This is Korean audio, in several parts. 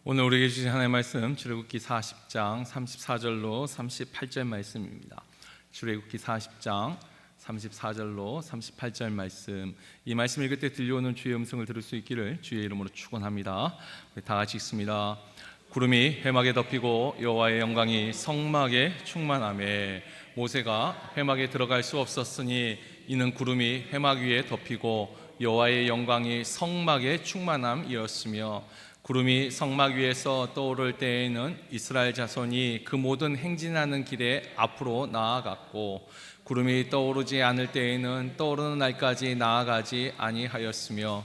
오늘 우리에게 주신 하나님의 말씀 출애굽기 40장 34절로 38절 말씀입니다. 출애굽기 40장 34절로 38절 말씀, 이 말씀 읽을 때 들려오는 주의 음성을 들을 수 있기를 주의 이름으로 축원합니다. 우리 다 같이 읽습니다. 구름이 회막에 덮이고 여호와의 영광이 성막에 충만하매 모세가 회막에 들어갈 수 없었으니 이는 구름이 회막 위에 덮이고 여호와의 영광이 성막에 충만함이었으며, 구름이 성막 위에서 떠오를 때에는 이스라엘 자손이 그 모든 행진하는 길에 앞으로 나아갔고, 구름이 떠오르지 않을 때에는 떠오르는 날까지 나아가지 아니하였으며,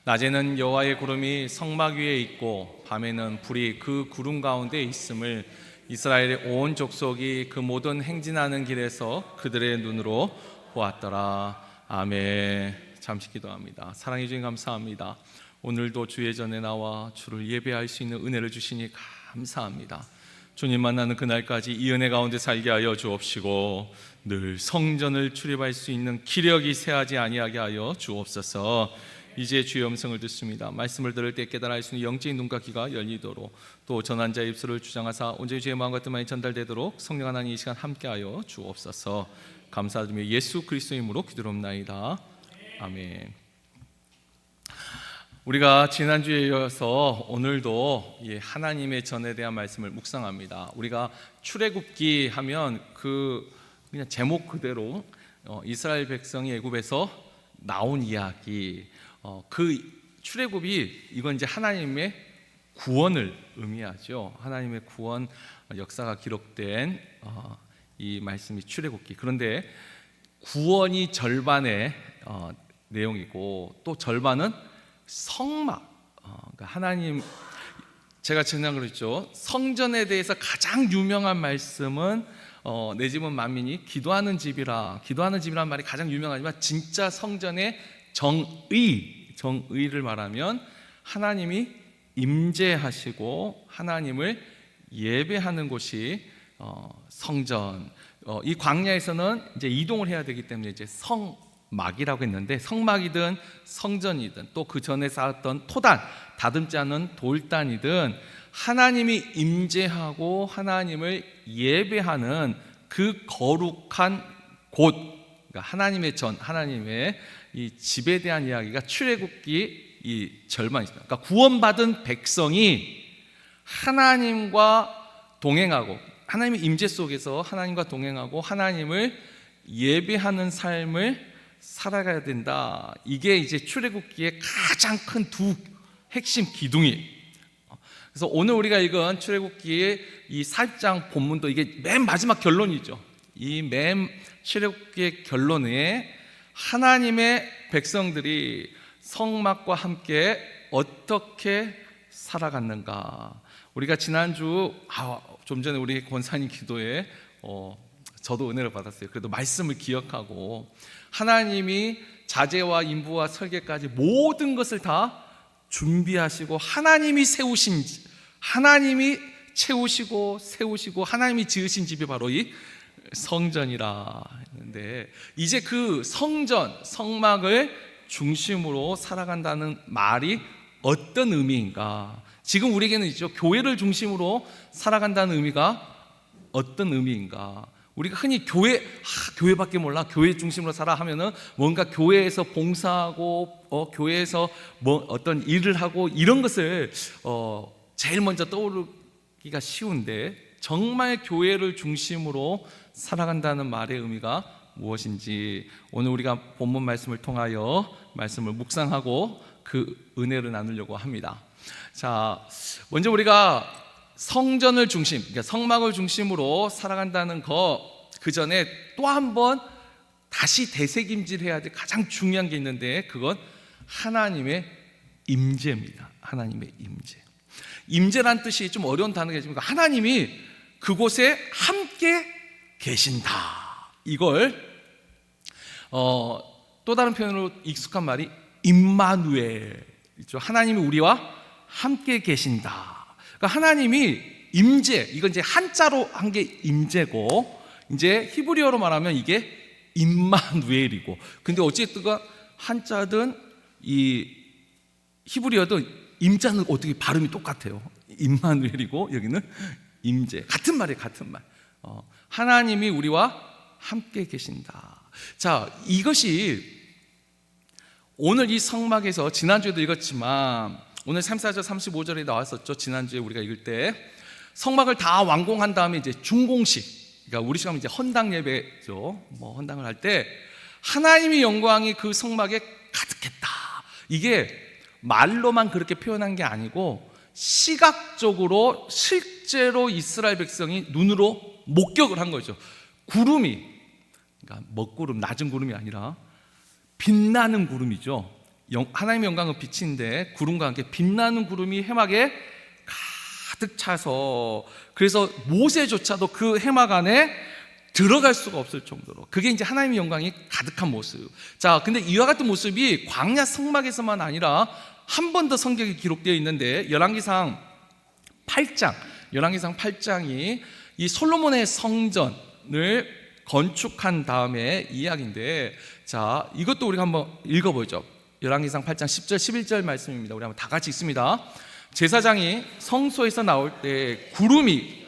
낮에는 여호와의 구름이 성막 위에 있고 밤에는 불이 그 구름 가운데 있음을 이스라엘의 온 족속이 그 모든 행진하는 길에서 그들의 눈으로 보았더라. 아멘. 잠시 기도합니다. 사랑해 주님 감사합니다. 오늘도 주의 전에 나와 주를 예배할 수 있는 은혜를 주시니 감사합니다. 주님 만나는 그날까지 이 은혜 가운데 살게 하여 주옵시고, 늘 성전을 출입할 수 있는 기력이 쇠하지 아니하게 하여 주옵소서. 이제 주의 음성을 듣습니다. 말씀을 들을 때 깨달아 알 수 있는 영적인 눈과 귀가 열리도록, 또 전한 자의 입술을 주장하사 온전히 주의 마음과 뜻만이 전달되도록 성령 하나님 이 시간 함께하여 주옵소서. 감사드리며 예수 그리스도의 이름으로 기도합나이다. 아멘. 우리가 지난주에 이어서 오늘도 하나님의 전에 대한 말씀을 묵상합니다. 우리가 출애굽기 하면 그냥 제목 그대로 이스라엘 백성이 애굽에서 나온 이야기, 그 출애굽이 이건 이제 하나님의 구원을 의미하죠. 하나님의 구원 역사가 기록된 이 말씀이 출애굽기. 그런데 구원이 절반의 내용이고 또 절반은 성막, 그러니까 하나님, 제가 지난 그랬죠. 성전에 대해서 가장 유명한 말씀은 내 집은 만민이 기도하는 집이라. 기도하는 집이라는 말이 가장 유명하지만 진짜 성전의 정의를 말하면 하나님이 임재하시고 하나님을 예배하는 곳이 성전. 이 광야에서는 이제 이동을 해야 되기 때문에 이제 성막이라고 했는데, 성막이든 성전이든 또 그 전에 쌓았던 토단, 다듬지 않은 돌단이든 하나님이 임재하고 하나님을 예배하는 그 거룩한 곳, 그러니까 하나님의 이 집에 대한 이야기가 출애굽기 이 절반입니다. 그러니까 구원받은 백성이 하나님과 동행하고, 하나님의 임재 속에서 하나님과 동행하고 하나님을 예배하는 삶을 살아가야 된다. 이게 이제 출애굽기의 가장 큰 두 핵심 기둥이에요. 그래서 오늘 우리가 읽은 출애굽기의 이 40장 본문도 이게 맨 마지막 결론이죠. 이 맨 출애굽기의 결론에 하나님의 백성들이 성막과 함께 어떻게 살아갔는가. 우리가 지난주 좀 전에 우리 권사님 기도에 저도 은혜를 받았어요. 그래도 말씀을 기억하고 하나님이 자재와 인부와 설계까지 모든 것을 다 준비하시고 하나님이 채우시고 세우시고 하나님이 지으신 집이 바로 이 성전이라 했는데, 이제 그 성막을 중심으로 살아간다는 말이 어떤 의미인가? 지금 우리에게는 있죠. 교회를 중심으로 살아간다는 의미가 어떤 의미인가? 우리가 흔히 교회밖에 몰라, 교회 중심으로 살아 하면은 뭔가 교회에서 봉사하고 교회에서 뭐 어떤 일을 하고 이런 것을 제일 먼저 떠오르기가 쉬운데, 정말 교회를 중심으로 살아간다는 말의 의미가 무엇인지 오늘 우리가 본문 말씀을 통하여 말씀을 묵상하고 그 은혜를 나누려고 합니다. 자, 먼저 우리가 성전을 중심, 그러니까 성막을 중심으로 살아간다는 그 전에 또 한 번 다시 되새김질해야 될 가장 중요한 게 있는데, 그건 하나님의 임재입니다. 하나님의 임재. 임재란 뜻이 좀 어려운 단어겠지만 하나님이 그곳에 함께 계신다. 이걸 또 다른 표현으로 익숙한 말이 임마누엘이죠. 하나님이 우리와 함께 계신다. 그러니까 하나님이 임재, 이건 이제 한자로 한 게 임재고, 이제 히브리어로 말하면 이게 임마누엘이고, 근데 어쨌든 한자든 이 히브리어든 임자는 어떻게 발음이 똑같아요. 임마누엘이고 여기는 임재. 같은 말이에요, 같은 말. 하나님이 우리와 함께 계신다. 자, 이것이 오늘 이 성막에서 지난주에도 읽었지만 오늘 34절 35절에 나왔었죠. 지난주에 우리가 읽을 때 성막을 다 완공한 다음에 이제 준공식, 그러니까 우리 시간은 이제 헌당 예배죠. 헌당을 할 때 하나님의 영광이 그 성막에 가득했다. 이게 말로만 그렇게 표현한 게 아니고 시각적으로 실제로 이스라엘 백성이 눈으로 목격을 한 거죠. 구름이, 그러니까 먹구름, 낮은 구름이 아니라 빛나는 구름이죠. 하나님의 영광은 빛인데 구름과 함께 빛나는 구름이 해막에 가득 차서, 그래서 모세조차도 그 해막 안에 들어갈 수가 없을 정도로, 그게 이제 하나님의 영광이 가득한 모습. 자, 근데 이와 같은 모습이 광야 성막에서만 아니라 한 번 더 성경에 기록되어 있는데 열왕기상 8장이 이 솔로몬의 성전을 건축한 다음에 이야기인데, 자, 이것도 우리가 한번 읽어보죠. 열왕기상 8장 10절 11절 말씀입니다. 우리 한번 다 같이 읽습니다. 제사장이 성소에서 나올 때 구름이,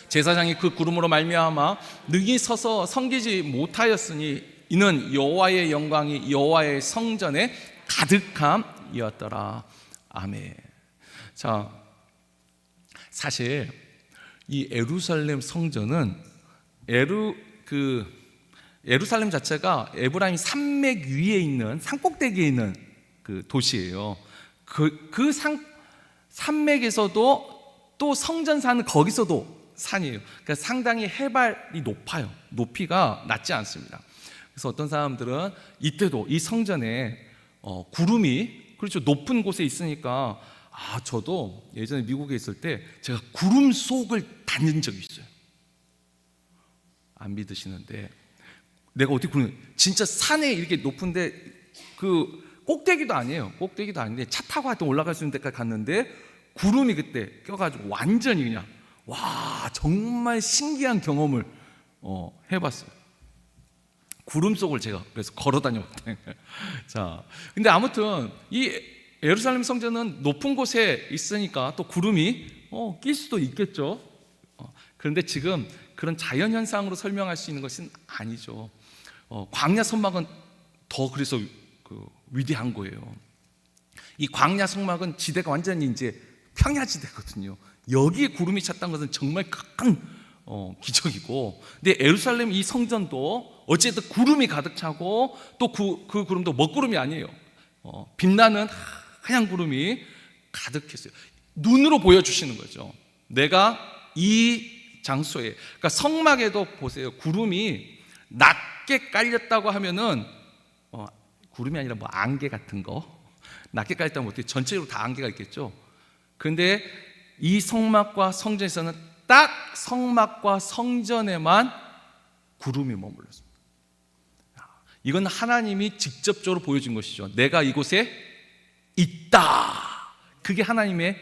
제사장이 그 구름으로 말미암아 능히 서서 섬기지 못하였으니 이는 여호와의 영광이 여호와의 성전에 가득함이었더라. 아멘. 자, 사실 이 예루살렘 성전은 예루살렘 자체가 에브라임 산맥 위에 있는 산꼭대기에 있는 그 도시예요. 그 산맥에서도 또 성전산은 거기서도 산이에요. 그러니까 상당히 해발이 높아요. 높이가 낮지 않습니다. 그래서 어떤 사람들은 이때도 이 성전에 구름이, 그렇죠, 높은 곳에 있으니까 저도 예전에 미국에 있을 때 제가 구름 속을 다닌 적이 있어요. 안 믿으시는데 내가 어떻게 구름, 진짜 산에 이렇게 높은데 그 꼭대기도 아니에요. 꼭대기도 아닌데 차 타고 하여튼 올라갈 수 있는 데까지 갔는데 구름이 그때 껴가지고 완전히 그냥 와, 정말 신기한 경험을 해봤어요. 구름 속을 제가 그래서 걸어 다녔거든요. 자, 근데 아무튼 이 예루살렘 성전은 높은 곳에 있으니까 또 구름이 낄 수도 있겠죠. 그런데 지금 그런 자연 현상으로 설명할 수 있는 것은 아니죠. 광야 성막은 더 그래서 위대한 거예요. 이 광야 성막은 지대가 완전히 이제 평야지대거든요. 여기에 구름이 찼다는 것은 정말 큰 기적이고, 근데 예루살렘 이 성전도 어쨌든 구름이 가득 차고 또 그 구름도 먹구름이 아니에요. 빛나는 하얀 구름이 가득했어요. 눈으로 보여주시는 거죠. 내가 이 장소에, 그러니까 성막에도 보세요. 구름이 낮게 깔렸다고 하면은 구름이 아니라 뭐 안개 같은 거 낮게 깔렸다면 어떻게 전체적으로 다 안개가 있겠죠. 그런데 이 성막과 성전에서는 딱 성막과 성전에만 구름이 머물렀습니다. 이건 하나님이 직접적으로 보여준 것이죠. 내가 이곳에 있다. 그게 하나님의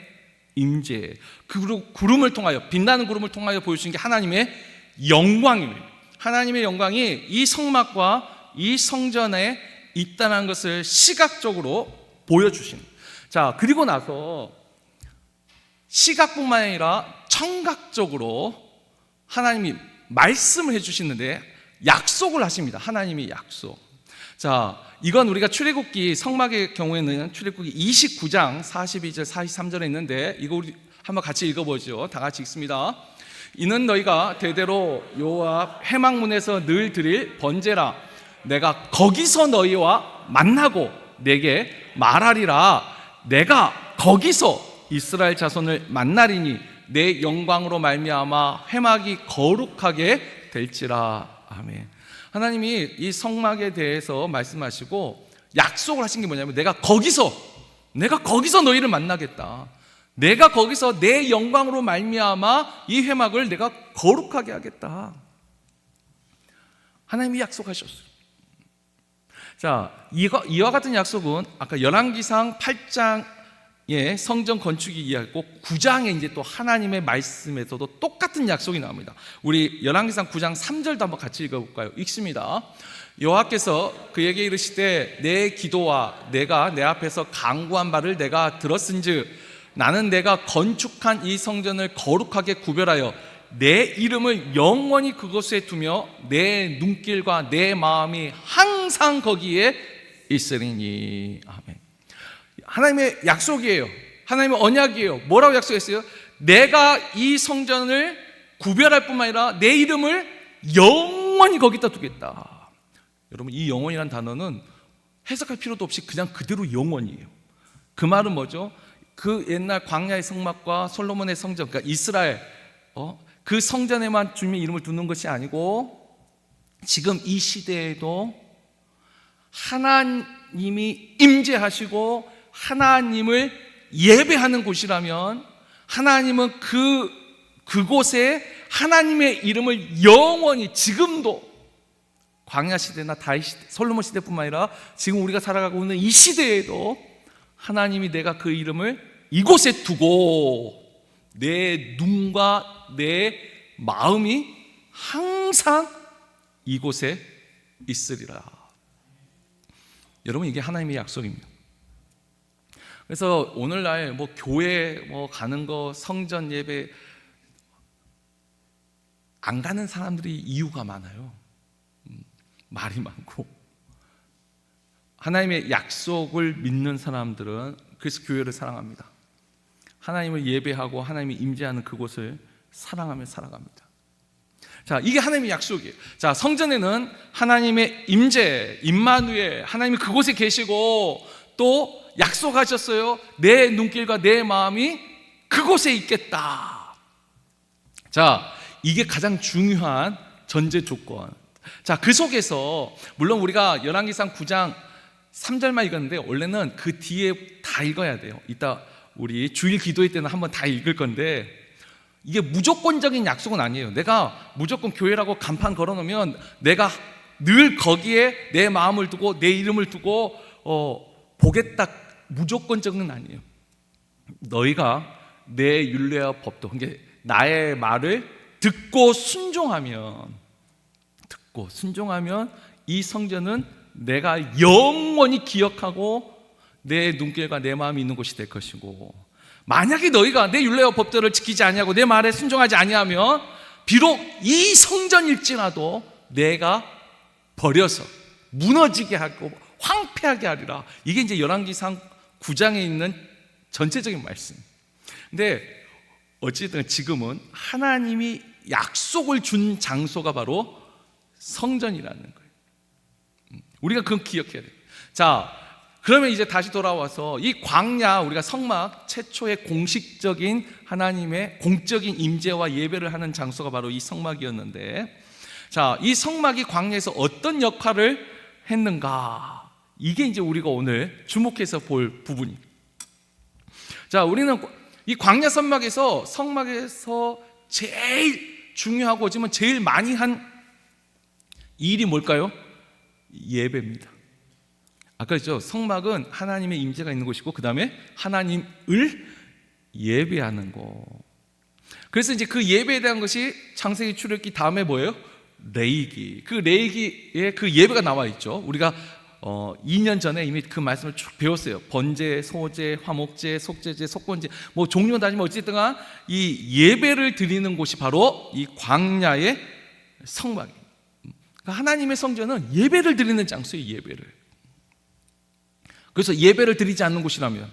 임재. 그리고 구름을 통하여, 빛나는 구름을 통하여 보여주신 게 하나님의 영광입니다. 하나님의 영광이 이 성막과 이 성전에 있다는 것을 시각적으로 보여주신. 자, 그리고 나서 시각뿐만 아니라 청각적으로 하나님이 말씀을 해주시는데 약속을 하십니다. 하나님이 약속. 자, 이건 우리가 출애굽기, 성막의 경우에는 출애굽기 29장 42절 43절에 있는데 이거 우리 한번 같이 읽어보죠. 다 같이 읽습니다. 이는 너희가 대대로 여호와 회막문에서 늘 드릴 번제라. 내가 거기서 너희와 만나고 내게 말하리라. 내가 거기서 이스라엘 자손을 만나리니 내 영광으로 말미암아 회막이 거룩하게 될지라. 아멘. 하나님이 이 성막에 대해서 말씀하시고 약속을 하신 게 뭐냐면 내가 거기서 너희를 만나겠다. 내가 거기서 내 영광으로 말미암아 이 회막을 내가 거룩하게 하겠다. 하나님이 약속하셨어요. 자, 이와 같은 약속은 아까 열왕기상 8장 성전 건축이 이야기고 9장에 이제 또 하나님의 말씀에서도 똑같은 약속이 나옵니다. 우리 열왕기상 9장 3절도 한번 같이 읽어볼까요? 읽습니다. 여호와께서 그에게 이르시되 내 기도와 내가 내 앞에서 간구한 바를 내가 들었은즉 나는 내가 건축한 이 성전을 거룩하게 구별하여 내 이름을 영원히 그곳에 두며 내 눈길과 내 마음이 항상 거기에 있으리니. 아멘. 하나님의 약속이에요. 하나님의 언약이에요. 뭐라고 약속했어요? 내가 이 성전을 구별할 뿐만 아니라 내 이름을 영원히 거기다 두겠다. 여러분, 이 영원이라는 단어는 해석할 필요도 없이 그냥 그대로 영원이에요. 그 말은 뭐죠? 그 옛날 광야의 성막과 솔로몬의 성전, 그러니까 이스라엘 그 성전에만 주님의 이름을 두는 것이 아니고 지금 이 시대에도 하나님이 임재하시고 하나님을 예배하는 곳이라면 하나님은 그곳에 하나님의 이름을 영원히, 지금도 광야 시대나 다윗 시대, 솔로몬 시대뿐만 아니라 지금 우리가 살아가고 있는 이 시대에도 하나님이 내가 그 이름을 이곳에 두고 내 눈과 내 마음이 항상 이곳에 있으리라. 여러분, 이게 하나님의 약속입니다. 그래서 오늘날 교회 가는 거, 성전 예배 안 가는 사람들이 이유가 많아요. 말이 많고. 하나님의 약속을 믿는 사람들은 그래서 교회를 사랑합니다. 하나님을 예배하고 하나님이 임재하는 그곳을 사랑하며 살아갑니다. 자, 이게 하나님의 약속이에요. 자, 성전에는 하나님의 임재, 임마누엘, 하나님이 그곳에 계시고 또 약속하셨어요. 내 눈길과 내 마음이 그곳에 있겠다. 자, 이게 가장 중요한 전제 조건. 자, 그 속에서 물론 우리가 열왕기상 9장 3절만 읽었는데 원래는 그 뒤에 다 읽어야 돼요. 이따 우리 주일 기도회 때는 한번 다 읽을 건데 이게 무조건적인 약속은 아니에요. 내가 무조건 교회라고 간판 걸어놓으면 내가 늘 거기에 내 마음을 두고 내 이름을 두고 보겠다, 무조건적은 아니에요. 너희가 내 율례와 법도, 그러니까 나의 말을 듣고 순종하면 이 성전은 내가 영원히 기억하고 내 눈길과 내 마음이 있는 곳이 될 것이고, 만약에 너희가 내 율례와 법도를 지키지 아니하고 내 말에 순종하지 아니하면 비록 이 성전일지라도 내가 버려서 무너지게 하고 황폐하게 하리라. 이게 이제 열왕기상 9장에 있는 전체적인 말씀. 근데 어쨌든 지금은 하나님이 약속을 준 장소가 바로 성전이라는 거예요. 우리가 그건 기억해야 돼요. 자, 그러면 이제 다시 돌아와서 이 광야, 우리가 성막 최초의 공식적인 하나님의 공적인 임재와 예배를 하는 장소가 바로 이 성막이었는데, 자, 이 성막이 광야에서 어떤 역할을 했는가, 이게 이제 우리가 오늘 주목해서 볼 부분입니다. 자, 우리는 이 광야 성막에서 제일 중요하고 어쩌면 제일 많이 한 일이 뭘까요? 예배입니다. 아까 했죠. 성막은 하나님의 임재가 있는 곳이고 그 다음에 하나님을 예배하는 거. 그래서 이제 그 예배에 대한 것이 창세기 출애굽기 다음에 뭐예요? 레위기. 그 레위기에 그 예배가 나와 있죠. 우리가 2년 전에 이미 그 말씀을 쭉 배웠어요. 번제, 소제, 화목제, 속제제, 속건제, 종류는 다지만 어쨌든 이 예배를 드리는 곳이 바로 이 광야의 성막이에요. 그러니까 하나님의 성전은 예배를 드리는 장소예요. 예배를. 그래서 예배를 드리지 않는 곳이라면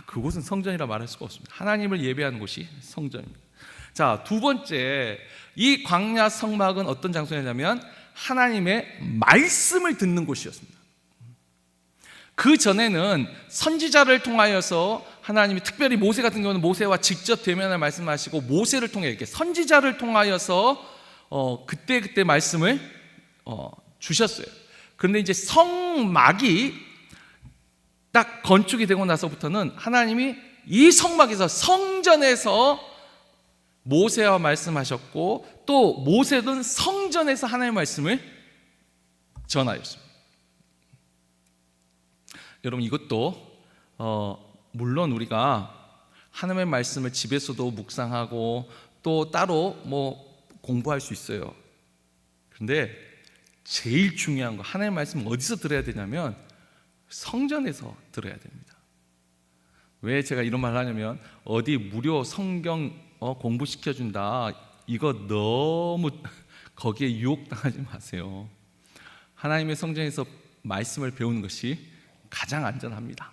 그곳은 성전이라 말할 수가 없습니다. 하나님을 예배하는 곳이 성전입니다. 자, 두 번째, 이 광야 성막은 어떤 장소였냐면 하나님의 말씀을 듣는 곳이었습니다. 그 전에는 선지자를 통하여서 하나님이, 특별히 모세 같은 경우는 모세와 직접 대면을 말씀하시고 모세를 통해 이렇게 선지자를 통하여서 그때 말씀을 주셨어요. 그런데 이제 성막이 딱 건축이 되고 나서부터는 하나님이 이 성막에서, 성전에서 모세와 말씀하셨고 또 모세는 성전에서 하나님의 말씀을 전하였습니다. 여러분, 이것도 물론 우리가 하나님의 말씀을 집에서도 묵상하고 또 따로 공부할 수 있어요. 그런데 제일 중요한 거, 하나님의 말씀 어디서 들어야 되냐면 성전에서 들어야 됩니다. 왜 제가 이런 말을 하냐면, 어디 무료 성경 공부시켜준다, 이거 너무 거기에 유혹당하지 마세요. 하나님의 성전에서 말씀을 배우는 것이 가장 안전합니다.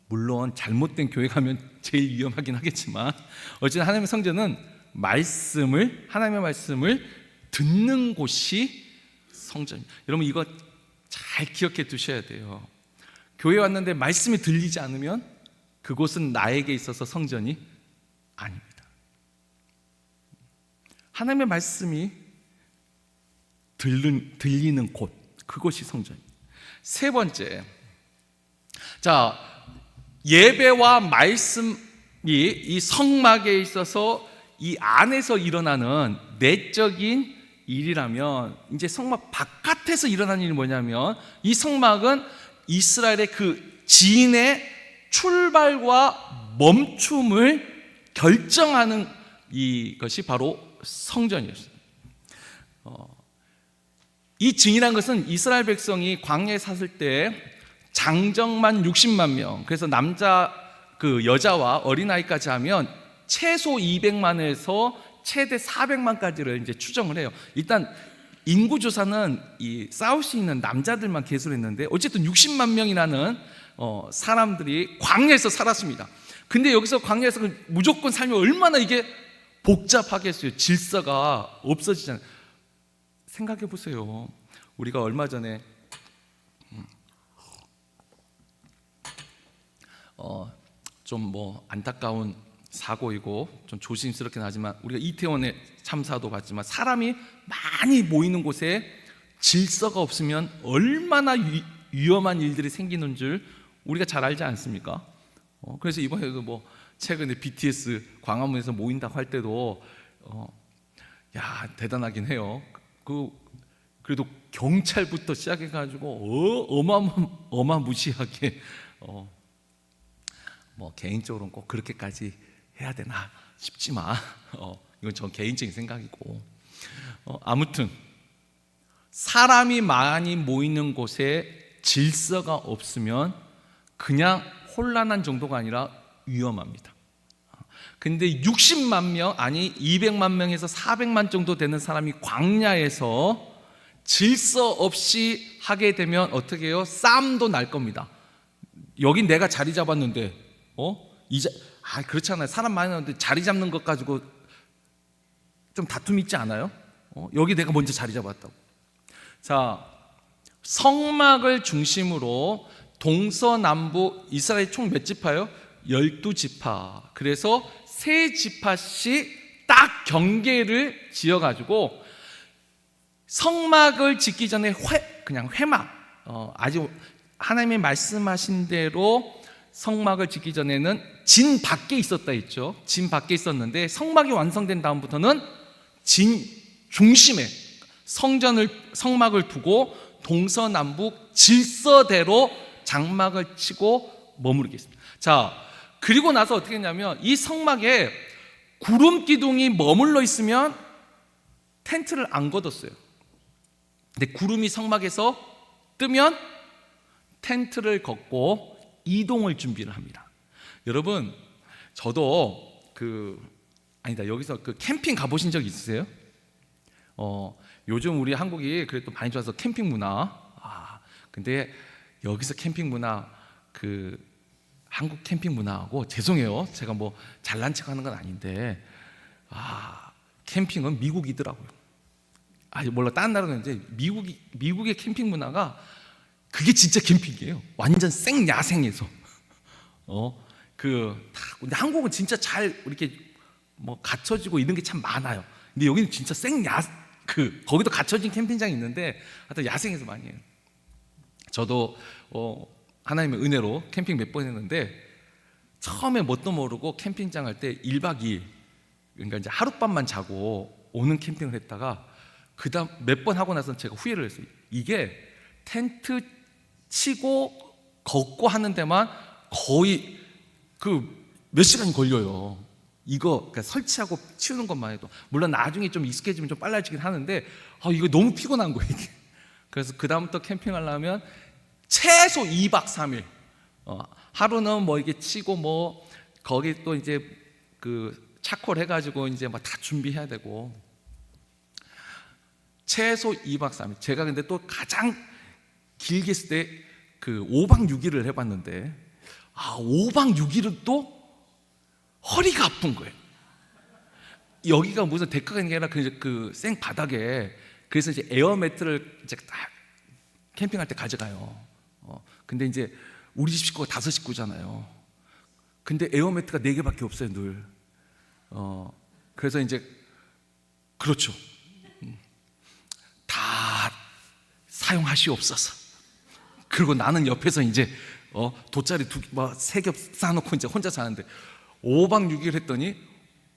물론 잘못된 교회 가면 제일 위험하긴 하겠지만, 어쨌든 하나님의 성전은 하나님의 말씀을 듣는 곳이 성전입니다. 여러분, 이거 잘 기억해 두셔야 돼요. 교회 왔는데 말씀이 들리지 않으면 그곳은 나에게 있어서 성전이 아닙니다. 하나님의 말씀이 들리는 곳, 그곳이 성전입니다. 세 번째, 자, 예배와 말씀이 이 성막에 있어서 이 안에서 일어나는 내적인 일이라면, 이제 성막 바깥에서 일어나는 일이 뭐냐면, 이 성막은 이스라엘의 그 진의 출발과 멈춤을 결정하는 이것이 바로 성전이었어요. 이 증인한 것은 이스라엘 백성이 광야에 샀을 때 장정만 60만 명, 그래서 남자 여자와 어린아이까지 하면 최소 200만에서 최대 400만까지를 이제 추정을 해요. 일단 인구 조사는 싸울 수 있는 남자들만 개수를 했는데, 어쨌든 60만 명이라는 사람들이 광야에서 살았습니다. 근데 여기서 광야에서 무조건 살면 얼마나 이게 복잡하겠어요. 질서가 없어지잖아요. 생각해 보세요. 우리가 얼마 전에 좀 안타까운 사고이고 좀 조심스럽긴 하지만, 우리가 이태원의 참사도 봤지만, 사람이 많이 모이는 곳에 질서가 없으면 얼마나 위험한 일들이 생기는 줄 우리가 잘 알지 않습니까? 그래서 이번에도 최근에 BTS 광화문에서 모인다고 할 때도 대단하긴 해요. 그래도 경찰부터 시작해가지고 어마무시하게 개인적으로는 꼭 그렇게까지 해야 되나 싶지만, 이건 전 개인적인 생각이고, 아무튼 사람이 많이 모이는 곳에 질서가 없으면 그냥 혼란한 정도가 아니라 위험합니다. 근데 60만 명, 아니 200만 명에서 400만 정도 되는 사람이 광야에서 질서 없이 하게 되면 어떻게 해요? 싸움도 날 겁니다. 여긴 내가 자리 잡았는데 그렇잖아요. 사람 많이 나는데 자리 잡는 것 가지고 좀 다툼 있지 않아요? 여기 내가 먼저 자리 잡았다고. 자, 성막을 중심으로 동서남북 이스라엘 총 몇 지파요? 12지파. 그래서 3지파씩 딱 경계를 지어가지고 성막을 짓기 전에 그냥 회막, 아주 하나님이 말씀하신 대로 성막을 짓기 전에는 진 밖에 있었다 했죠. 진 밖에 있었는데, 성막이 완성된 다음부터는 진 중심에 성막을 두고 동서남북 질서대로 장막을 치고 머무르게 했습니다. 자, 그리고 나서 어떻게 했냐면, 이 성막에 구름 기둥이 머물러 있으면 텐트를 안 걷었어요. 근데 구름이 성막에서 뜨면 텐트를 걷고 이동을 준비를 합니다. 여러분, 저도 여기서 캠핑 가보신 적 있으세요? 요즘 우리 한국이 그래도 많이 좋아서 캠핑 문화. 근데 여기서 캠핑 문화, 한국 캠핑 문화하고, 죄송해요, 제가 잘난 척하는 건 아닌데, 캠핑은 미국이더라고요. 몰라, 다른 나라는 이제 미국의 캠핑 문화가 그게 진짜 캠핑이에요. 완전 생야생에서. 근데 한국은 진짜 잘 이렇게 갖춰지고 이런 게 참 많아요. 근데 여기는 진짜 거기도 갖춰진 캠핑장이 있는데, 하여튼 야생에서 많이 해요. 저도 하나님의 은혜로 캠핑 몇 번 했는데, 처음에 뭣도 모르고 캠핑장 할 때 1박 2일, 그러니까 이제 하룻밤만 자고 오는 캠핑을 했다가, 그 다음 몇 번 하고 나서 제가 후회를 했어요. 이게 텐트 치고 걷고 하는 데만 거의 그 몇 시간이 걸려요. 이거 그러니까 설치하고 치우는 것만 해도. 물론 나중에 좀 익숙해지면 좀 빨라지긴 하는데 이거 너무 피곤한 거예요, 이게. 그래서 그 다음부터 캠핑하려면 최소 2박 3일. 하루는 뭐 이게 치고 뭐 거기 또 이제 그 차콜 해가지고 이제 막 다 준비해야 되고, 최소 2박 3일. 제가 근데 또 가장 길게 했을 때 그 5박 6일을 해봤는데 5박 6일은 또 허리가 아픈 거예요. 여기가 무슨 데크가 있는 게 아니라 그 생 바닥에, 그래서 이제 에어매트를 이제 딱 캠핑할 때 가져가요. 근데 이제 우리 집 식구가 5식구잖아요. 근데 에어매트가 4개밖에 없어요, 늘. 그래서 이제 그렇죠. 다 사용하시옵소서. 그리고 나는 옆에서 이제 돗자리 3겹 쌓아놓고 이제 혼자 자는데 5박 6일 했더니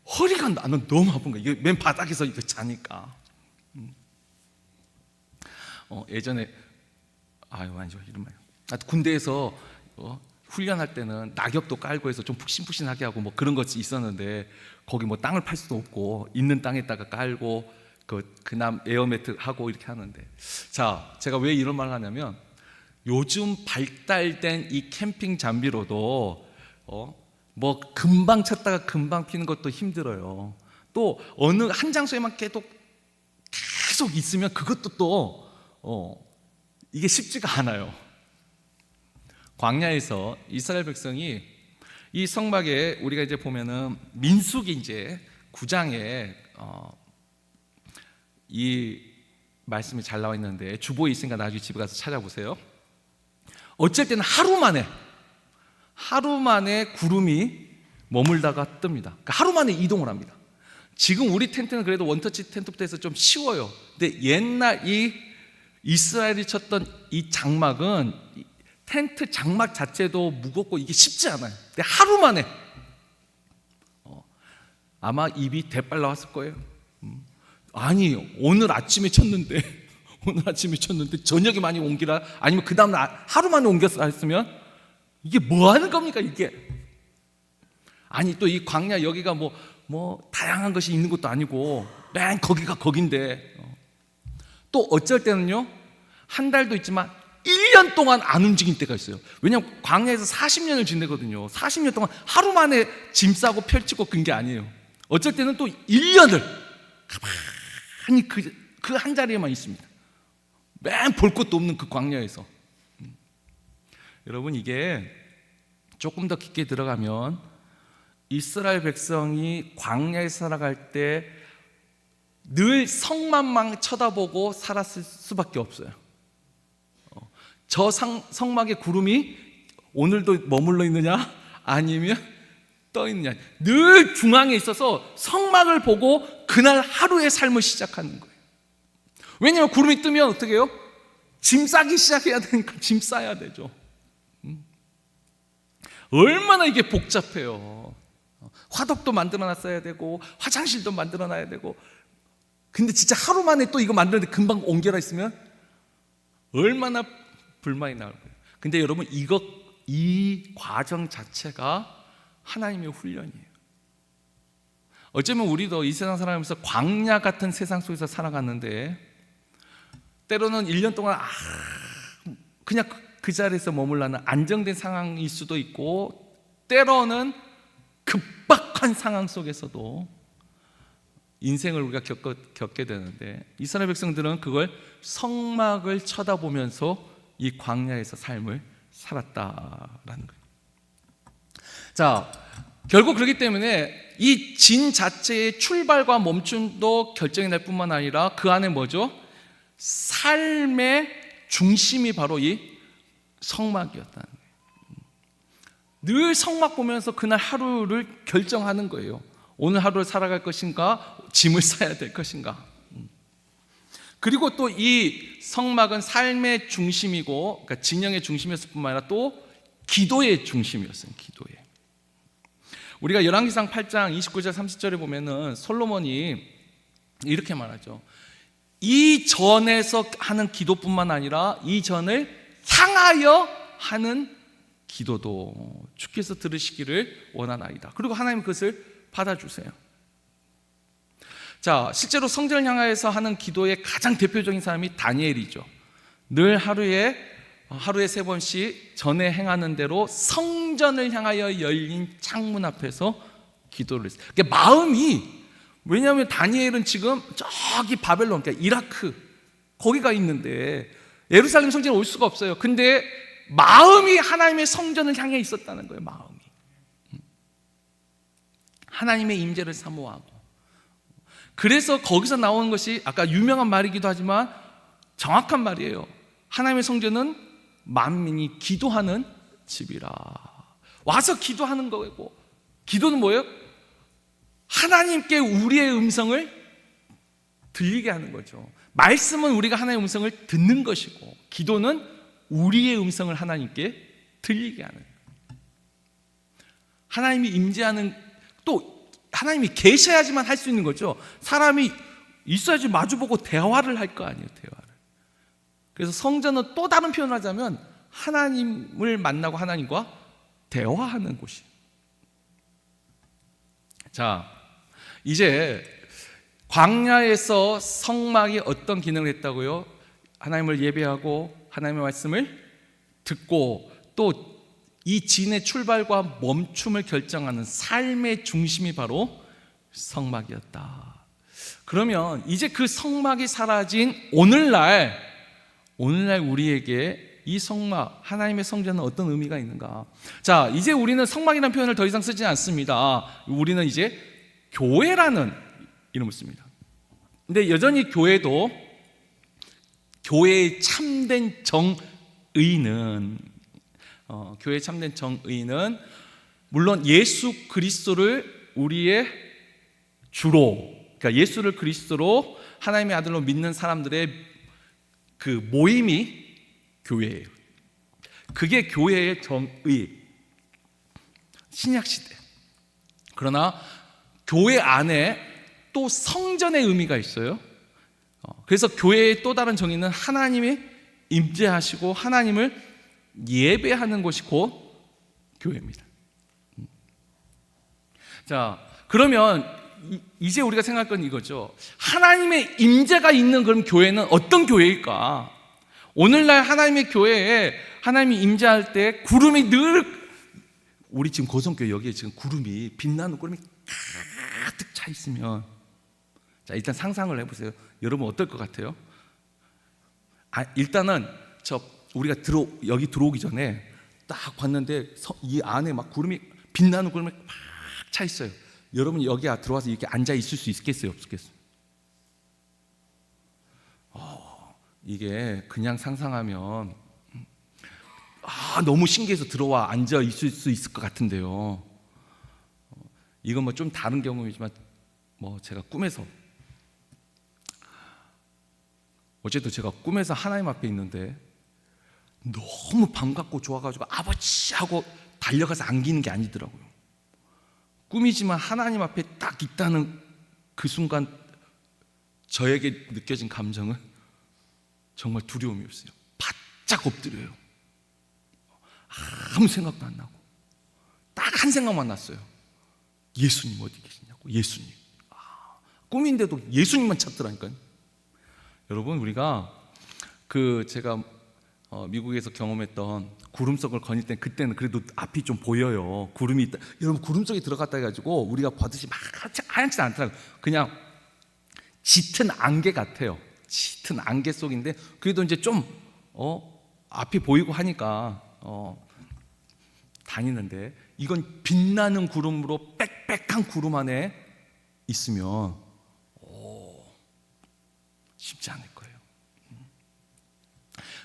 허리가 나는 너무 아픈 거야. 이게 맨 바닥에서 이거 자니까. 예전에 아니죠, 이런 말. 군대에서 훈련할 때는 낙엽도 깔고 해서 좀 푹신푹신하게 하고 뭐 그런 것이 있었는데, 거기 뭐 땅을 팔 수도 없고 있는 땅에다가 깔고 그남 에어매트 하고 이렇게 하는데, 자, 제가 왜 이런 말을 하냐면 요즘 발달된 이 캠핑 장비로도 뭐 금방 쳤다가 금방 피는 것도 힘들어요. 또 어느 한 장소에만 계속 있으면 그것도 또 이게 쉽지가 않아요. 광야에서 이스라엘 백성이 이 성막에, 우리가 이제 보면은 민수기 이제 9장에 이 말씀이 잘 나와 있는데, 주보에 있으니까 나중에 집에 가서 찾아보세요. 어쩔 때는 하루 만에 구름이 머물다가 뜹니다. 그러니까 하루 만에 이동을 합니다. 지금 우리 텐트는 그래도 원터치 텐트부터 해서 좀 쉬워요. 근데 옛날 이 이스라엘이 쳤던 이 장막은 텐트 장막 자체도 무겁고 이게 쉽지 않아요. 근데 하루 만에 아마 입이 대빨 나왔을 거예요. 아니, 오늘 아침에 쳤는데 저녁에 많이 옮기라, 아니면 그 다음 날 하루 만에 옮겼어 했으면 이게 뭐 하는 겁니까, 이게? 아니, 또 이 광야 여기가 뭐 다양한 것이 있는 것도 아니고 맨 거기가 거긴데, 또 어쩔 때는요 한 달도 있지만 1년 동안 안 움직일 때가 있어요. 왜냐하면 광야에서 40년을 지내거든요. 40년 동안 하루 만에 짐 싸고 펼치고 그런 게 아니에요. 어쩔 때는 또 1년을 가만히 그 한 자리에만 있습니다. 맨 볼 것도 없는 그 광야에서. 여러분, 이게 조금 더 깊게 들어가면 이스라엘 백성이 광야에 살아갈 때 늘 성막만 쳐다보고 살았을 수밖에 없어요. 저 성막의 구름이 오늘도 머물러 있느냐 아니면 떠 있느냐, 늘 중앙에 있어서 성막을 보고 그날 하루의 삶을 시작하는 거예요. 왜냐하면 구름이 뜨면 어떻게 해요? 짐 싸기 시작해야 되니까 짐 싸야 되죠. 얼마나 이게 복잡해요. 화덕도 만들어놨어야 되고 화장실도 만들어놔야 되고. 근데 진짜 하루 만에 또 이거 만드는데 금방 옮겨라 있으면 얼마나 불만이 나올 거예요. 근데 여러분, 이 과정 자체가 하나님의 훈련이에요. 어쩌면 우리도 이 세상 살아가면서 광야 같은 세상 속에서 살아갔는데, 때로는 1년 동안 그냥 그 자리에서 머물라는 안정된 상황일 수도 있고, 때로는 급박한 상황 속에서도 인생을 우리가 겪게 되는데, 이스라엘 백성들은 그걸 성막을 쳐다보면서 이 광야에서 삶을 살았다라는 거예요. 자, 결국 그렇기 때문에 이 진 자체의 출발과 멈춤도 결정이 날 뿐만 아니라 그 안에 뭐죠? 삶의 중심이 바로 이 성막이었다는 거예요. 늘 성막 보면서 그날 하루를 결정하는 거예요. 오늘 하루를 살아갈 것인가, 짐을 싸야 될 것인가. 그리고 또 이 성막은 삶의 중심이고, 그러니까 진영의 중심이었을 뿐만 아니라 또 기도의 중심이었어요. 기도의. 우리가 열왕기상 8장 29절 30절에 보면은 솔로몬이 이렇게 말하죠. 이 전에서 하는 기도뿐만 아니라 이 전을 향하여 하는 기도도 주께서 들으시기를 원하나이다. 그리고 하나님 그것을 받아주세요. 자, 실제로 성전을 향하여서 하는 기도의 가장 대표적인 사람이 다니엘이죠. 늘 하루에 3번씩 전에 행하는 대로 성전을 향하여 열린 창문 앞에서 기도를 했어요. 그러니까 마음이, 왜냐하면 다니엘은 지금 저기 바벨론, 그러니까 이라크 거기가 있는데 예루살렘 성전에 올 수가 없어요. 근데 마음이 하나님의 성전을 향해 있었다는 거예요. 마음이 하나님의 임재를 사모하고. 그래서 거기서 나오는 것이 아까 유명한 말이기도 하지만 정확한 말이에요. 하나님의 성전은 만민이 기도하는 집이라. 와서 기도하는 거고, 기도는 뭐예요? 하나님께 우리의 음성을 들리게 하는 거죠. 말씀은 우리가 하나님의 음성을 듣는 것이고, 기도는 우리의 음성을 하나님께 들리게 하는 거예요. 하나님이 임재하는, 또 하나님이 계셔야지만 할 수 있는 거죠. 사람이 있어야지 마주보고 대화를 할 거 아니에요. 대화를. 그래서 성전은 또 다른 표현을 하자면 하나님을 만나고 하나님과 대화하는 곳이에요. 자, 이제 광야에서 성막이 어떤 기능을 했다고요? 하나님을 예배하고 하나님의 말씀을 듣고, 또 이 진의 출발과 멈춤을 결정하는 삶의 중심이 바로 성막이었다. 그러면 이제 그 성막이 사라진 오늘날 우리에게 이 성막, 하나님의 성전은 어떤 의미가 있는가? 자, 이제 우리는 성막이라는 표현을 더 이상 쓰지 않습니다. 우리는 이제 교회라는 이름을 씁니다. 근데 여전히 교회도, 교회의 참된 정의는 교회의 참된 정의는 물론 예수 그리스도를 우리의 주로, 그러니까 예수를 그리스도로 하나님의 아들로 믿는 사람들의 그 모임이 교회예요. 그게 교회의 정의. 신약시대. 그러나 교회 안에 또 성전의 의미가 있어요. 그래서 교회의 또 다른 정의는 하나님이 임재하시고 하나님을 예배하는 곳이 곧 교회입니다. 자, 그러면 이제 우리가 생각할 건 이거죠. 하나님의 임재가 있는 그런 교회는 어떤 교회일까? 오늘날 하나님의 교회에 하나님이 임재할 때 구름이 늘, 우리 지금 고성교회 여기에 지금 구름이, 빛나는 구름이 가득 차 있으면, 자, 일단 상상을 해보세요. 여러분 어떨 것 같아요? 일단은 우리가 여기 들어오기 전에 딱 봤는데 이 안에 막 구름이, 빛나는 구름이 막 차 있어요. 여러분 여기 들어와서 이렇게 앉아 있을 수 있겠어요, 없겠어요? 이게 그냥 상상하면 너무 신기해서 들어와 앉아 있을 수 있을 것 같은데요. 이건 뭐 좀 다른 경험이지만 제가 꿈에서, 어제도 제가 꿈에서 하나님 앞에 있는데 너무 반갑고 좋아가지고 아버지 하고 달려가서 안기는 게 아니더라고요. 꿈이지만 하나님 앞에 딱 있다는 그 순간 저에게 느껴진 감정은 정말 두려움이었어요. 바짝 엎드려요. 아무 생각도 안 나고 딱 한 생각만 났어요. 예수님 어디 계시냐고. 예수님. 꿈인데도 예수님만 찾더라니까요. 여러분, 우리가 제가 미국에서 경험했던 구름 속을 거닐 때, 그때는 그래도 앞이 좀 보여요. 구름이 있다. 여러분, 구름 속에 들어갔다 해가지고 우리가 보듯이 막 하얗지 않더라고요. 그냥 짙은 안개 같아요. 짙은 안개 속인데 그래도 이제 좀 앞이 보이고 하니까 다니는데, 이건 빛나는 구름으로 빽빽한 구름 안에 있으면 쉽지 않을 거예요.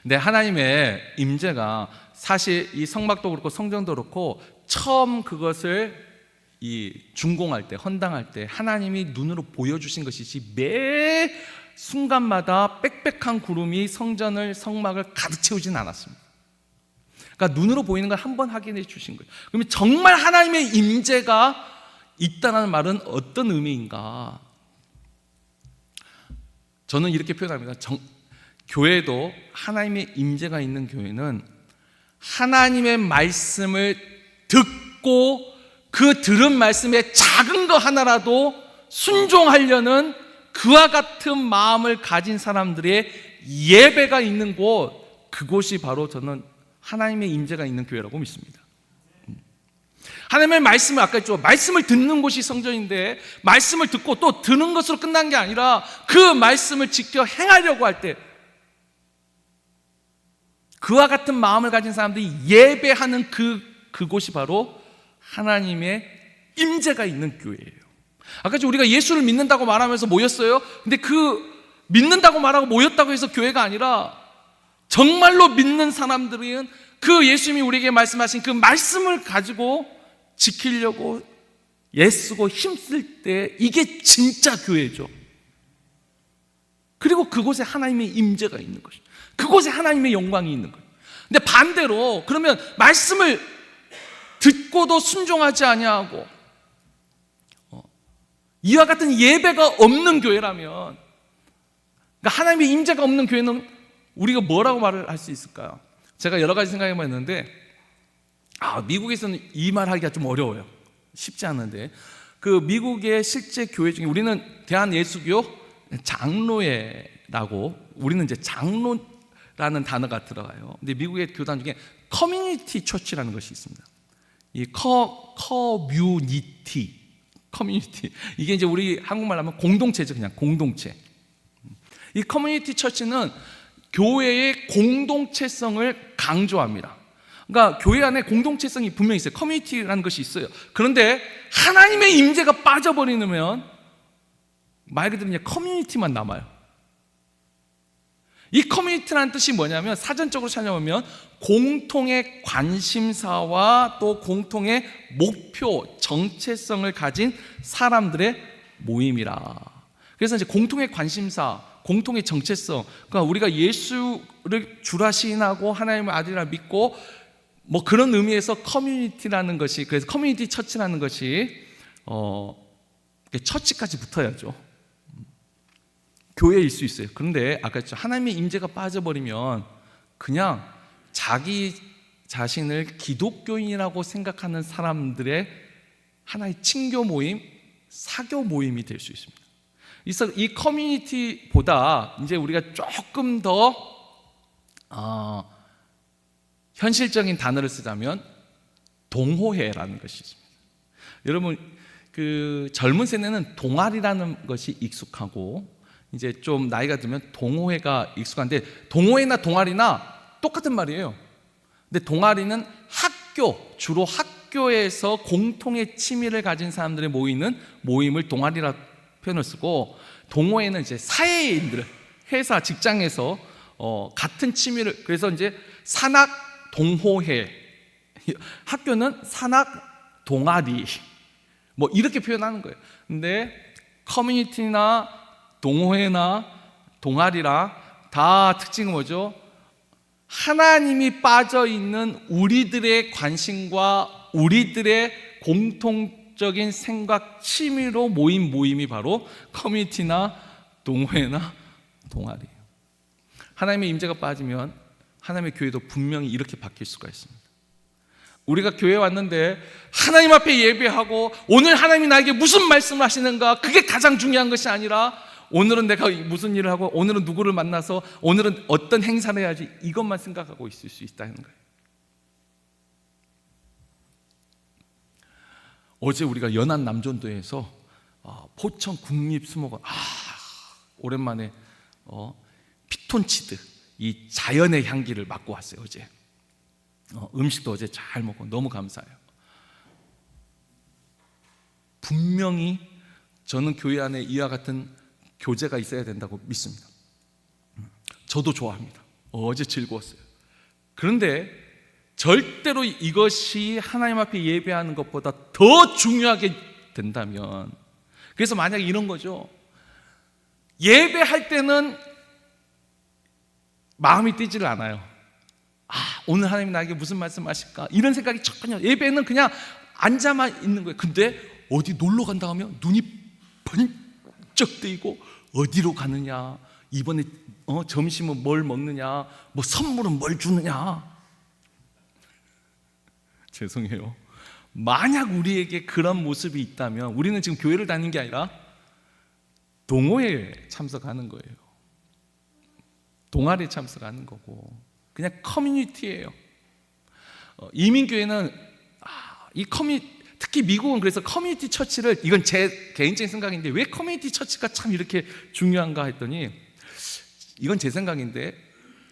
근데 하나님의 임재가 사실 이 성막도 그렇고 성전도 그렇고 처음 그것을 준공할 때, 헌당할 때 하나님이 눈으로 보여주신 것이지, 매 순간마다 빽빽한 구름이 성막을 가득 채우진 않았습니다. 그러니까 눈으로 보이는 걸 한번 확인해 주신 거예요. 그러면 정말 하나님의 임재가 있다는 말은 어떤 의미인가? 저는 이렇게 표현합니다. 교회도, 하나님의 임재가 있는 교회는 하나님의 말씀을 듣고 그 들은 말씀에 작은 거 하나라도 순종하려는 그와 같은 마음을 가진 사람들의 예배가 있는 곳, 그곳이 바로 저는 하나님의 임재가 있는 교회라고 믿습니다. 하나님의 말씀을, 아까 했죠, 말씀을 듣는 곳이 성전인데 말씀을 듣고 또 듣는 것으로 끝난 게 아니라 그 말씀을 지켜 행하려고 할 때 그와 같은 마음을 가진 사람들이 예배하는 그곳이 바로 하나님의 임재가 있는 교회예요. 아까 우리가 예수를 믿는다고 말하면서 모였어요. 근데 그 믿는다고 말하고 모였다고 해서 교회가 아니라 정말로 믿는 사람들은 그 예수님이 우리에게 말씀하신 그 말씀을 가지고 지키려고 애쓰고 힘쓸 때 이게 진짜 교회죠. 그리고 그곳에 하나님의 임재가 있는 것이죠. 그곳에 하나님의 영광이 있는 거예요. 근데 반대로 그러면 말씀을 듣고도 순종하지 아니하고 이와 같은 예배가 없는 교회라면, 그러니까 하나님의 임재가 없는 교회는 우리가 뭐라고 말을 할 수 있을까요? 제가 여러 가지 생각해 봤는데 미국에서는 이 말 하기가 좀 어려워요. 쉽지 않은데 그 미국의 실제 교회 중에 우리는 대한예수교 장로회라고, 우리는 이제 장로라는 단어가 들어가요. 근데 미국의 교단 중에 커뮤니티 처치라는 것이 있습니다. 이 커뮤니티 이게 이제 우리 한국말로 하면 공동체죠. 그냥 공동체. 이 커뮤니티 처치는 교회의 공동체성을 강조합니다. 그러니까 교회 안에 공동체성이 분명히 있어요. 커뮤니티라는 것이 있어요. 그런데 하나님의 임재가 빠져버리면 말 그대로 그냥 커뮤니티만 남아요. 이 커뮤니티라는 뜻이 뭐냐면 사전적으로 찾아보면 공통의 관심사와 또 공통의 목표, 정체성을 가진 사람들의 모임이라. 그래서 이제 공통의 관심사, 공통의 정체성, 그러니까 우리가 예수를 주라 시인하고 하나님의 아들이라 믿고 뭐 그런 의미에서 커뮤니티라는 것이, 그래서 커뮤니티 처치라는 것이 처치까지 붙어야죠. 교회일 수 있어요. 그런데 아까 했죠, 하나님의 임재가 빠져버리면 그냥 자기 자신을 기독교인이라고 생각하는 사람들의 하나의 친교 모임, 사교 모임이 될 수 있습니다. 그래서 이 커뮤니티보다 이제 우리가 조금 더 현실적인 단어를 쓰자면 동호회라는 것이 있습니다. 여러분 그 젊은 세대는 동아리라는 것이 익숙하고 이제 좀 나이가 들면 동호회가 익숙한데, 동호회나 동아리나 똑같은 말이에요. 근데 동아리는 주로 학교에서 공통의 취미를 가진 사람들이 모이는 모임을 동아리라 표현을 쓰고, 동호회는 이제 사회인들, 회사, 직장에서 같은 취미를, 그래서 이제 산학 동호회, 학교는 산학 동아리, 뭐 이렇게 표현하는 거예요. 근데 커뮤니티나 동호회나 동아리랑 다 특징은 뭐죠? 하나님이 빠져있는 우리들의 관심과 우리들의 공통적인 생각, 취미로 모인 모임이 바로 커뮤니티나 동호회나 동아리예요. 하나님의 임재가 빠지면 하나님의 교회도 분명히 이렇게 바뀔 수가 있습니다. 우리가 교회에 왔는데 하나님 앞에 예배하고 오늘 하나님이 나에게 무슨 말씀을 하시는가, 그게 가장 중요한 것이 아니라 오늘은 내가 무슨 일을 하고 오늘은 누구를 만나서 오늘은 어떤 행사를 해야지, 이것만 생각하고 있을 수 있다는 거예요. 어제 우리가 연안 남전도에서 포천 국립수목원 오랜만에 피톤치드, 이 자연의 향기를 맡고 왔어요. 어제 음식도 어제 잘 먹고 너무 감사해요. 분명히 저는 교회 안에 이와 같은 교제가 있어야 된다고 믿습니다. 저도 좋아합니다. 어제 즐거웠어요. 그런데 절대로 이것이 하나님 앞에 예배하는 것보다 더 중요하게 된다면, 그래서 만약에 이런 거죠. 예배할 때는 마음이 뛰지를 않아요. 오늘 하나님이 나에게 무슨 말씀 하실까, 이런 생각이 전혀, 예배는 그냥 앉아만 있는 거예요. 근데 어디 놀러 간다 하면 눈이 번쩍 뜨이고 어디로 가느냐, 이번에 점심은 뭘 먹느냐, 뭐 선물은 뭘 주느냐. 죄송해요. 만약 우리에게 그런 모습이 있다면 우리는 지금 교회를 다니는 게 아니라 동호회에 참석하는 거예요. 동아리에 참석하는 거고 그냥 커뮤니티예요. 이민교회는 특히 미국은 그래서 커뮤니티 처치를, 이건 제 개인적인 생각인데 왜 커뮤니티 처치가 참 이렇게 중요한가 했더니, 이건 제 생각인데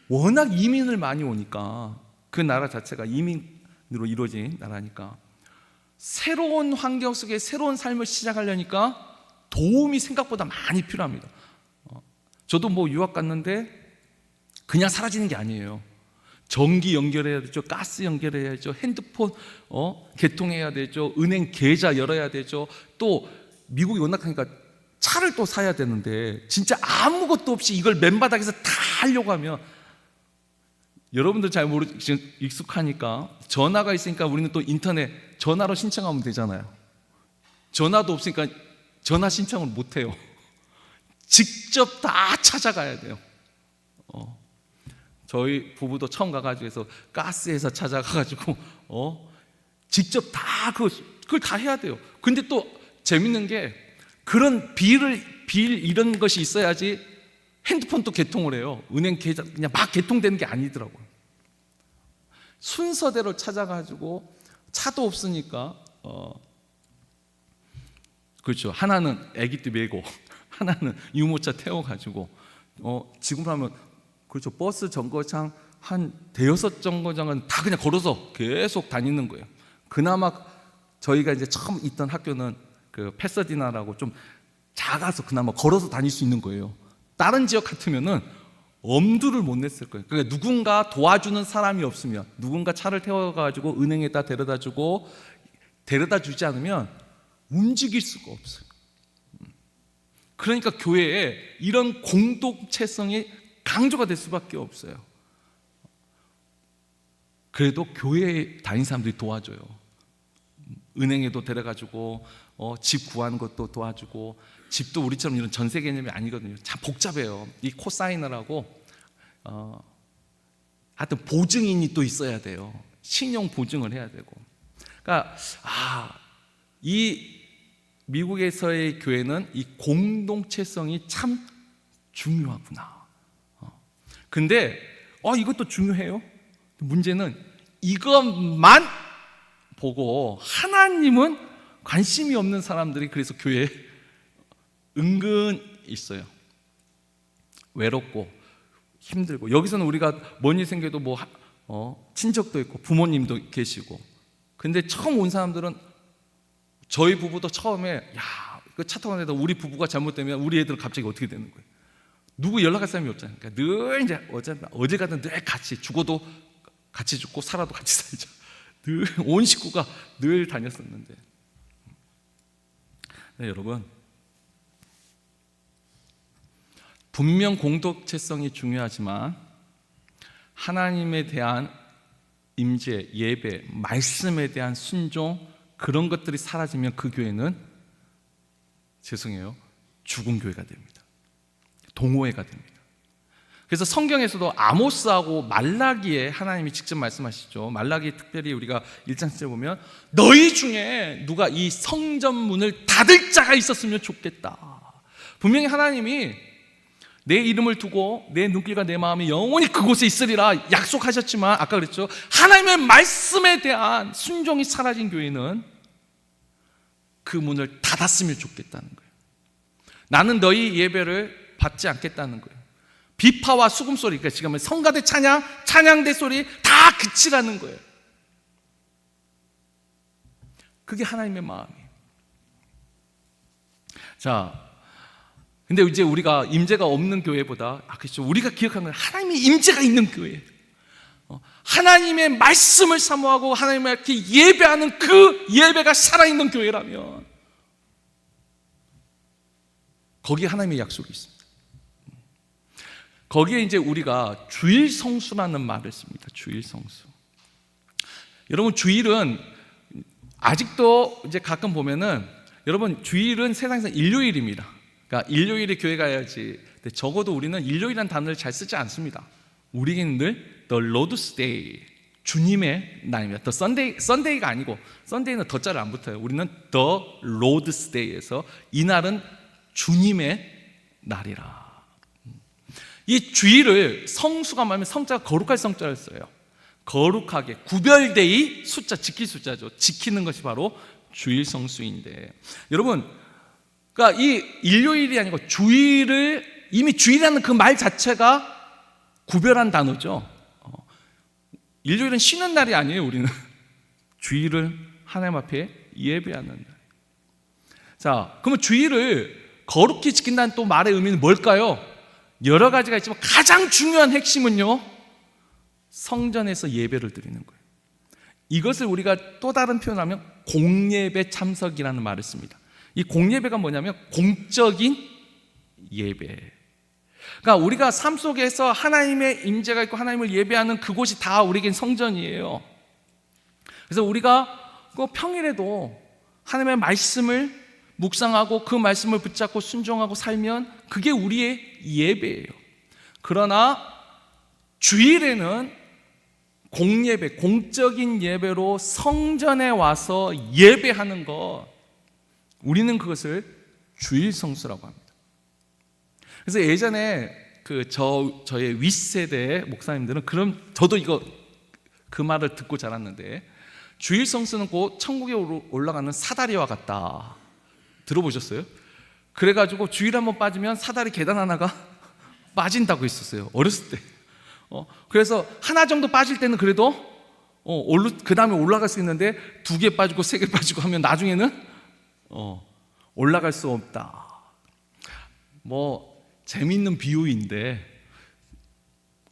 워낙 이민을 많이 오니까, 그 나라 자체가 이민으로 이루어진 나라니까 새로운 환경 속에 새로운 삶을 시작하려니까 도움이 생각보다 많이 필요합니다. 저도 뭐 유학 갔는데 그냥 사라지는 게 아니에요. 전기 연결해야 되죠, 가스 연결해야죠, 핸드폰 개통해야 되죠, 은행 계좌 열어야 되죠. 또 미국이 워낙 하니까 차를 또 사야 되는데 진짜 아무것도 없이 이걸 맨바닥에서 다 하려고 하면, 여러분들 잘 지금 익숙하니까 전화가 있으니까 우리는 또 인터넷 전화로 신청하면 되잖아요. 전화도 없으니까 전화 신청을 못 해요. 직접 다 찾아가야 돼요. 저희 부부도 처음 가가지고 해서 가스회사 찾아가가지고 직접 다 그걸 다 해야 돼요. 근데 또 재밌는 게 그런 빌 이런 것이 있어야지 핸드폰도 개통을 해요. 은행 계좌 그냥 막 개통되는 게 아니더라고요. 순서대로 찾아가지고, 차도 없으니까 그렇죠. 하나는 아기 때 메고 하나는 유모차 태워가지고 지금 하면 그렇죠. 버스 정거장 한 대여섯 정거장은 다 그냥 걸어서 계속 다니는 거예요. 그나마 저희가 이제 처음 있던 학교는 그 패서디나라고 좀 작아서 그나마 걸어서 다닐 수 있는 거예요. 다른 지역 같으면은 엄두를 못 냈을 거예요. 그러니까 누군가 도와주는 사람이 없으면, 누군가 차를 태워가지고 은행에다 데려다주고, 데려다 주지 않으면 움직일 수가 없어요. 그러니까 교회에 이런 공동체성이 강조가 될 수밖에 없어요. 그래도 교회에 다니는 사람들이 도와줘요. 은행에도 데려가지고 집 구하는 것도 도와주고, 집도 우리처럼 이런 전세 개념이 아니거든요. 참 복잡해요. 이 코사이너라고 하여튼 보증인이 또 있어야 돼요. 신용 보증을 해야 되고. 그러니까 이 미국에서의 교회는 이 공동체성이 참 중요하구나. 근데 이것도 중요해요. 문제는 이것만 보고 하나님은 관심이 없는 사람들이 그래서 교회에 은근 있어요. 외롭고 힘들고, 여기서는 우리가 뭔 일 생겨도 친척도 있고 부모님도 계시고, 근데 처음 온 사람들은, 저희 부부도 처음에 그 차 타고 다니다 우리 부부가 잘못되면 우리 애들은 갑자기 어떻게 되는 거예요? 누구 연락할 사람이 없잖아요. 그러니까 늘 이제 어제 가든 늘 같이, 죽어도 같이 죽고 살아도 같이 살자. 늘 온 식구가 늘 다녔었는데, 네, 여러분, 분명 공동체성이 중요하지만 하나님에 대한 임재, 예배, 말씀에 대한 순종, 그런 것들이 사라지면 그 교회는, 죄송해요, 죽은 교회가 됩니다. 동호회가 됩니다. 그래서 성경에서도 아모스하고 말라기에 하나님이 직접 말씀하시죠. 말라기 특별히 우리가 1장 7절 보면, 너희 중에 누가 이 성전문을 닫을 자가 있었으면 좋겠다. 분명히 하나님이 내 이름을 두고 내 눈길과 내 마음이 영원히 그곳에 있으리라 약속하셨지만, 아까 그랬죠, 하나님의 말씀에 대한 순종이 사라진 교회는 그 문을 닫았으면 좋겠다는 거예요. 나는 너희 예배를 받지 않겠다는 거예요. 비파와 수금소리, 그러니까 지금 성가대 찬양, 찬양대 소리 다 그치라는 거예요. 그게 하나님의 마음이에요. 자, 근데 이제 우리가 임재가 없는 교회보다, 그렇죠, 우리가 기억하는 건 하나님의 임재가 있는 교회, 하나님의 말씀을 사모하고 하나님을 이렇게 예배하는 그 예배가 살아있는 교회라면 거기에 하나님의 약속이 있습니다. 거기에 이제 우리가 주일 성수라는 말을 씁니다. 주일 성수. 여러분, 주일은 아직도 이제 가끔 보면은, 여러분, 주일은 세상에서 일요일입니다. 그러니까 일요일에 교회 가야지. 근데 적어도 우리는 일요일이라는 단어를 잘 쓰지 않습니다. 우리에게는 늘 The Lord's Day, 주님의 날입니다. 더 썬데이가 아니고, 썬데이는 더자를 안 붙어요. 우리는 더 로드스 데이에서 이 날은 주님의 날이라. 이 주일을 성수가 말하면 성자가 거룩할 성자를 써요. 거룩하게 구별되이, 숫자, 지킬 숫자죠. 지키는 것이 바로 주일 성수인데, 여러분, 그러니까 이 일요일이 아니고 주일을, 이미 주일이라는 그 말 자체가 구별한 단어죠. 일요일은 쉬는 날이 아니에요. 우리는 주일을 하나님 앞에 예배하는 날. 자, 그러면 주일을 거룩히 지킨다는 또 말의 의미는 뭘까요? 여러 가지가 있지만 가장 중요한 핵심은요, 성전에서 예배를 드리는 거예요. 이것을 우리가 또 다른 표현하면 공예배 참석이라는 말을 씁니다. 이 공예배가 뭐냐면 공적인 예배. 그러니까 우리가 삶 속에서 하나님의 임재가 있고 하나님을 예배하는 그곳이 다 우리에겐 성전이에요. 그래서 우리가 평일에도 하나님의 말씀을 묵상하고 그 말씀을 붙잡고 순종하고 살면 그게 우리의 예배예요. 그러나 주일에는 공예배, 공적인 예배로 성전에 와서 예배하는 것, 우리는 그것을 주일 성수라고 합니다. 그래서 예전에 저의 윗세대 목사님들은, 그럼 저도 그 말을 듣고 자랐는데, 주일 성수는 곧 천국에 올라가는 사다리와 같다. 들어보셨어요? 그래가지고 주일 한번 빠지면 사다리 계단 하나가 빠진다고 했었어요, 어렸을 때. 그래서 하나 정도 빠질 때는 그래도 그 다음에 올라갈 수 있는데 2개 빠지고 3개 빠지고 하면 나중에는 올라갈 수 없다. 재밌는 비유인데,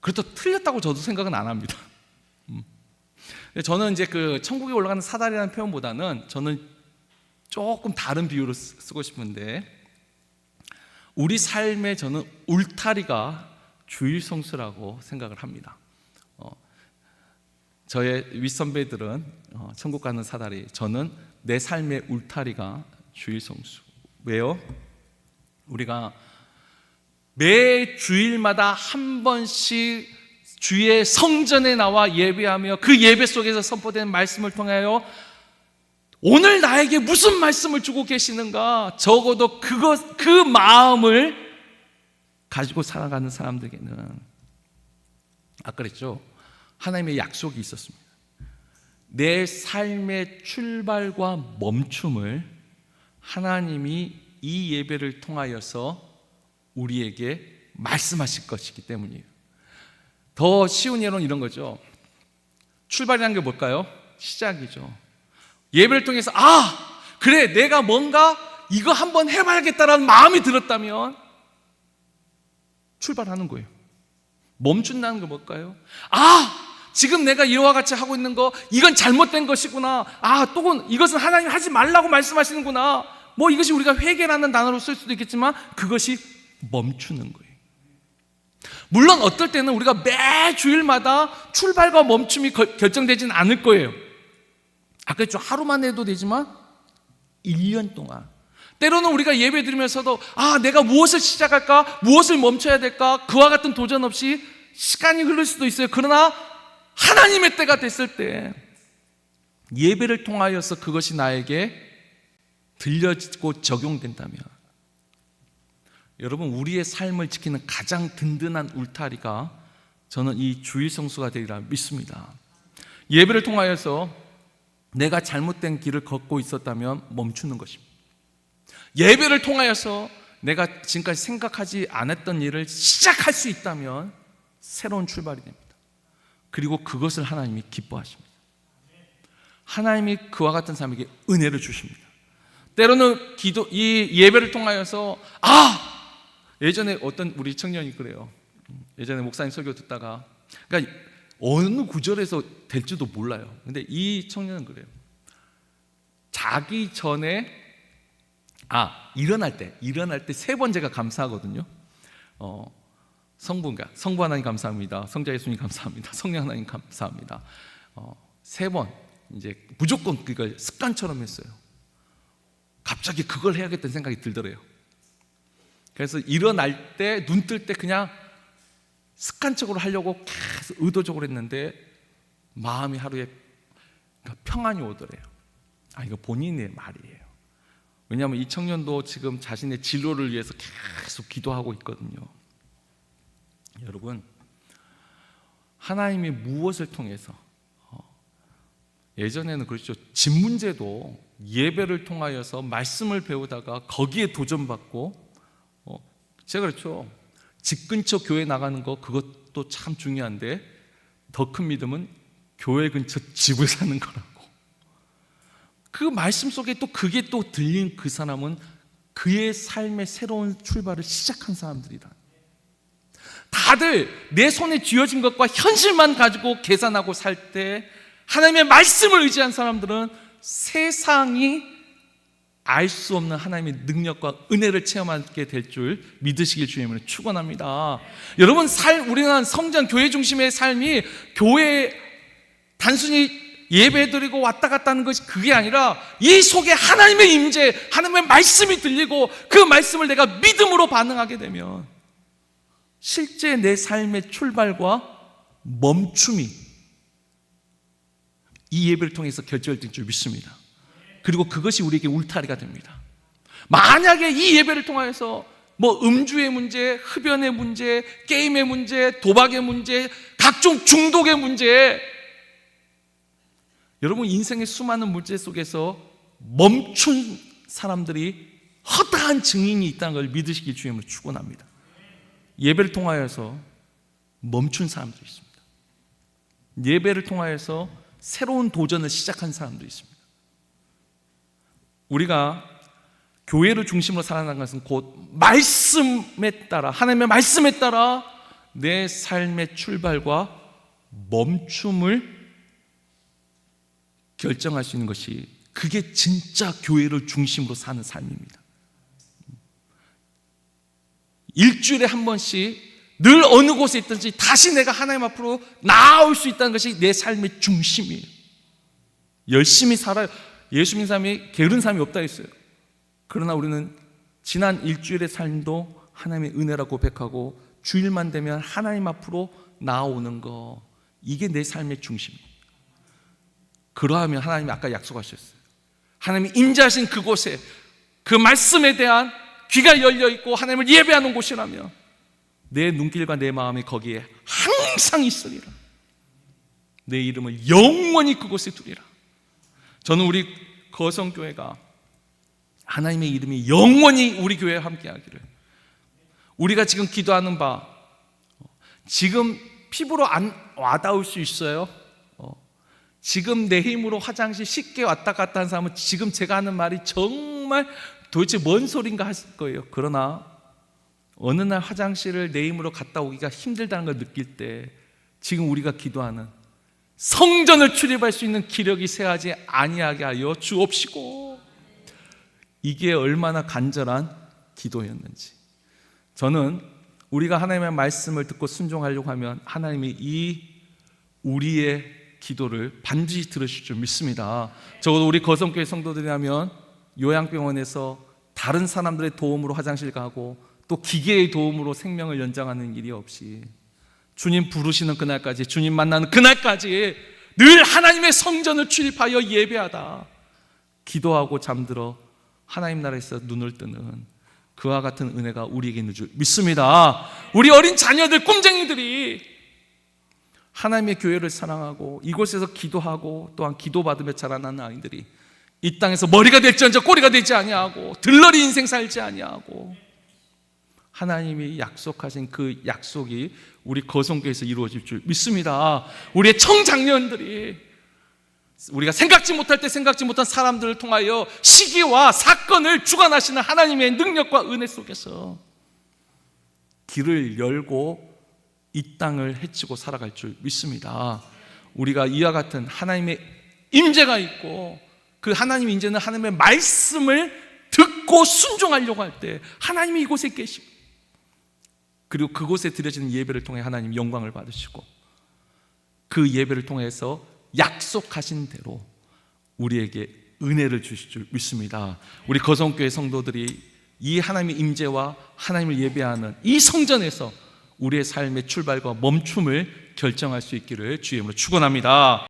그렇다고 틀렸다고 저도 생각은 안 합니다. 저는 이제 천국에 올라가는 사다리라는 표현보다는 저는 조금 다른 비유를 쓰고 싶은데, 우리 삶에 저는 울타리가 주일 성수라고 생각을 합니다. 저의 윗선배들은 천국 가는 사다리, 저는 내 삶의 울타리가 주일 성수. 왜요? 우리가 매 주일마다 한 번씩 주의 성전에 나와 예배하며 그 예배 속에서 선포되는 말씀을 통하여 오늘 나에게 무슨 말씀을 주고 계시는가, 적어도 그 마음을 가지고 살아가는 사람들에게는, 아까 그랬죠, 하나님의 약속이 있었습니다. 내 삶의 출발과 멈춤을 하나님이 이 예배를 통하여서 우리에게 말씀하실 것이기 때문이에요. 더 쉬운 예로는 이런 거죠. 출발이라는 게 뭘까요? 시작이죠. 예배를 통해서 그래, 내가 뭔가 이거 한번 해봐야겠다라는 마음이 들었다면 출발하는 거예요. 멈춘다는 게 뭘까요? 지금 내가 이와 같이 하고 있는 거, 이건 잘못된 것이구나. 또 이것은 하나님 하지 말라고 말씀하시는구나. 이것이 우리가 회개라는 단어로 쓸 수도 있겠지만 그것이 멈추는 거예요. 물론 어떨 때는 우리가 매 주일마다 출발과 멈춤이 결정되지는 않을 거예요. 아까 했죠, 하루만 해도 되지만 1년 동안, 때로는 우리가 예배 드리면서도 내가 무엇을 시작할까, 무엇을 멈춰야 될까, 그와 같은 도전 없이 시간이 흐를 수도 있어요. 그러나 하나님의 때가 됐을 때 예배를 통하여서 그것이 나에게 들려지고 적용된다면, 여러분, 우리의 삶을 지키는 가장 든든한 울타리가 저는 이 주일 성수가 되리라 믿습니다. 예배를 통하여서 내가 잘못된 길을 걷고 있었다면 멈추는 것입니다. 예배를 통하여서 내가 지금까지 생각하지 않았던 일을 시작할 수 있다면 새로운 출발이 됩니다. 그리고 그것을 하나님이 기뻐하십니다. 하나님이 그와 같은 사람에게 은혜를 주십니다. 때로는 이 예배를 통하여서 예전에 어떤 우리 청년이 그래요. 예전에 목사님 설교 듣다가, 그러니까 어느 구절에서 될지도 몰라요. 근데 이 청년은 그래요. 자기 전에 일어날 때 3번 제가 감사하거든요. 성부 하나님 감사합니다. 성자 예수님 감사합니다. 성령 하나님 감사합니다. 3번 이제 무조건 그걸 습관처럼 했어요. 갑자기 그걸 해야겠다는 생각이 들더래요. 그래서 일어날 때, 눈 뜰 때 그냥 습관적으로 하려고 계속 의도적으로 했는데 마음이 하루에 평안이 오더래요. 이거 본인의 말이에요. 왜냐하면 이 청년도 지금 자신의 진로를 위해서 계속 기도하고 있거든요. 여러분, 하나님이 무엇을 통해서, 예전에는 그렇죠, 집 문제도 예배를 통하여서 말씀을 배우다가 거기에 도전받고, 제가 그렇죠, 집 근처 교회 나가는 거 그것도 참 중요한데 더 큰 믿음은 교회 근처 집을 사는 거라고. 그 말씀 속에 또 그게 또 들린 그 사람은 그의 삶의 새로운 출발을 시작한 사람들이다. 다들 내 손에 쥐어진 것과 현실만 가지고 계산하고 살 때 하나님의 말씀을 의지한 사람들은 세상이 알 수 없는 하나님의 능력과 은혜를 체험하게 될 줄 믿으시길 주님으로 축원합니다. 여러분, 우리는 성전 교회 중심의 삶이 교회 단순히 예배드리고 왔다 갔다 하는 것이 그게 아니라 이 속에 하나님의 임재, 하나님의 말씀이 들리고 그 말씀을 내가 믿음으로 반응하게 되면 실제 내 삶의 출발과 멈춤이 이 예배를 통해서 결정될 줄 믿습니다. 그리고 그것이 우리에게 울타리가 됩니다. 만약에 이 예배를 통해서 음주의 문제, 흡연의 문제, 게임의 문제, 도박의 문제, 각종 중독의 문제, 여러분 인생의 수많은 문제 속에서 멈춘 사람들이 허다한 증인이 있다는 걸 믿으시길 주님으로 축원합니다. 예배를 통하여서 멈춘 사람들이 있습니다. 예배를 통하여서 새로운 도전을 시작한 사람들이 있습니다. 우리가 교회를 중심으로 살아가는 것은 곧 말씀에 따라, 하나님의 말씀에 따라 내 삶의 출발과 멈춤을 결정할 수 있는 것이, 그게 진짜 교회를 중심으로 사는 삶입니다. 일주일에 한 번씩 늘 어느 곳에 있든지 다시 내가 하나님 앞으로 나아올 수 있다는 것이 내 삶의 중심이에요. 열심히 살아요. 예수 믿는 사람이 게으른 사람이 없다 했어요. 그러나 우리는 지난 일주일의 삶도 하나님의 은혜라고 고백하고 주일만 되면 하나님 앞으로 나아오는 거, 이게 내 삶의 중심이에요. 그러하면 하나님이 아까 약속하셨어요. 하나님이 임재하신 그곳에 그 말씀에 대한 귀가 열려있고 하나님을 예배하는 곳이라면 내 눈길과 내 마음이 거기에 항상 있으리라. 내 이름을 영원히 그곳에 두리라. 저는 우리 거성교회가 하나님의 이름이 영원히 우리 교회와 함께 하기를, 우리가 지금 기도하는 바 지금 피부로 안 와닿을 수 있어요. 지금 내 힘으로 화장실 쉽게 왔다 갔다 하는 사람은 지금 제가 하는 말이 정말 도대체 뭔 소린가 하실 거예요. 그러나 어느 날 화장실을 내 힘으로 갔다 오기가 힘들다는 걸 느낄 때 지금 우리가 기도하는 성전을 출입할 수 있는 기력이 새하지 아니하게 하여 주옵시고, 이게 얼마나 간절한 기도였는지. 저는 우리가 하나님의 말씀을 듣고 순종하려고 하면 하나님이 이 우리의 기도를 반드시 들으실 줄 믿습니다. 적어도 우리 거성교회 성도들이라면 요양병원에서 다른 사람들의 도움으로 화장실 가고 또 기계의 도움으로 생명을 연장하는 일이 없이 주님 부르시는 그날까지, 주님 만나는 그날까지 늘 하나님의 성전을 출입하여 예배하다 기도하고 잠들어 하나님 나라에서 눈을 뜨는 그와 같은 은혜가 우리에게 있는 줄 믿습니다. 우리 어린 자녀들, 꿈쟁이들이 하나님의 교회를 사랑하고 이곳에서 기도하고 또한 기도받으며 자라나는 아이들이 이 땅에서 머리가 될지언정 꼬리가 되지 아니하고 들러리 인생 살지 아니하고 하나님이 약속하신 그 약속이 우리 거성교회에서 이루어질 줄 믿습니다. 우리의 청장년들이 우리가 생각지 못할 때 생각지 못한 사람들을 통하여 시기와 사건을 주관하시는 하나님의 능력과 은혜 속에서 길을 열고 이 땅을 헤치고 살아갈 줄 믿습니다. 우리가 이와 같은 하나님의 임재가 있고 그 하나님의 임재는 하나님의 말씀을 듣고 순종하려고 할 때 하나님이 이곳에 계시고, 그리고 그곳에 드려지는 예배를 통해 하나님 영광을 받으시고 그 예배를 통해서 약속하신 대로 우리에게 은혜를 주실 줄 믿습니다. 우리 거성교회 성도들이 이 하나님의 임재와 하나님을 예배하는 이 성전에서 우리의 삶의 출발과 멈춤을 결정할 수 있기를 주의 이름으로 축원합니다.